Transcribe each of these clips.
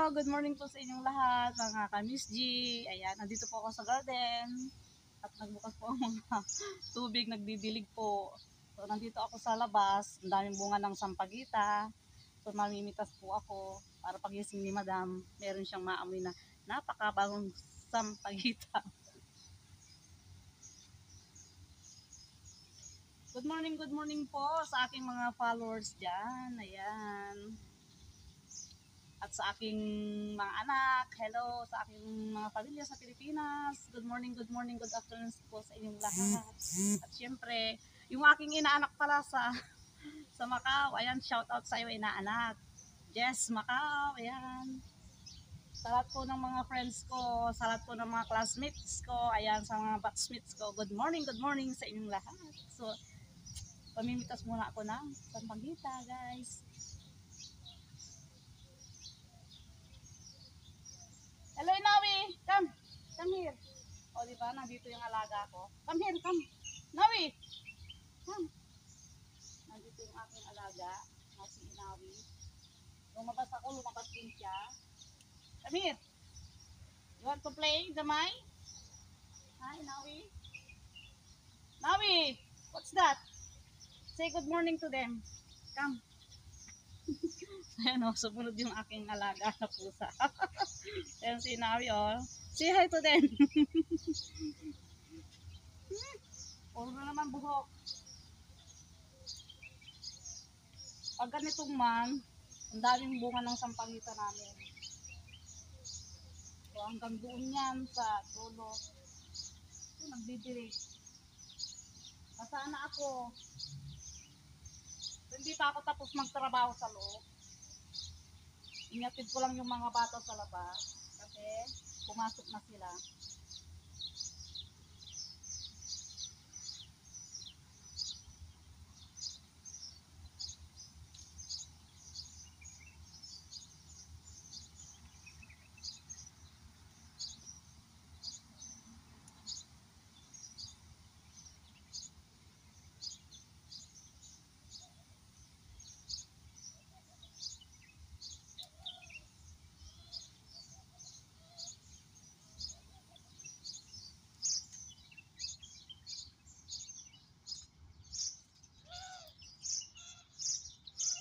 good morning po sa inyong lahat, mga ka-Miss G. Ayan, nandito po ako sa garden. At nagbukas po ang mga tubig, nagdidilig po. So, nandito ako sa labas. Ang daming bunga ng sampagita. So, mamimitas po ako para pagising ni Madam, meron siyang maamoy na napakabagong sampagita. Good morning po sa aking mga followers dyan. Ayan. At sa aking mga anak, hello sa aking mga pamilya sa Pilipinas. Good morning, good afternoon po sa inyong lahat. At syempre, yung aking inaanak pala sa Macau, ayan, shout out sa iyo inaanak. Jess Macau, ayan. Sa lahat po ng mga friends ko, sa lahat po ng mga classmates ko, ayan, sa mga batchmates ko, good morning sa inyong lahat. So, pamimitas muna ako ng sampagita, guys. Hello, Nawi. Come here. O, diba? Nandito yung alaga ko. Come here, come. Nawi. Come. Nandito yung aking alaga. Si Nawi. Lumabas ako, lumabas din siya. Come here. You want to play, Damay? Hi, Nawi. Nawi, what's that? Say good morning to them. Come. Ayan o, sumunod yung aking alaga na pusa. Ayan si Nawi o. Say hi to them. Puro naman buhok. Pag ganitong man, ang daming bunga ng sampagita namin. So hanggang doon yan sa dulo. So nagdidilig. Masana ako. So, hindi pa ako tapos magtrabaho sa loob. Inyatid ko lang yung mga bata sa labas. Kasi pumasok na sila.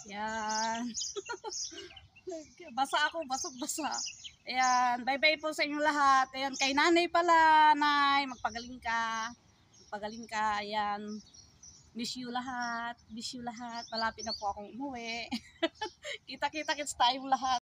Yan. Basa ako, basok-basa. Ayan, bye-bye po sa inyong lahat. Ayan, kay nanay pala, nay, magpagaling ka. Magpagaling ka, ayan. Miss you lahat. Malapit na po akong umuwi. Kita-kita kits tayong lahat.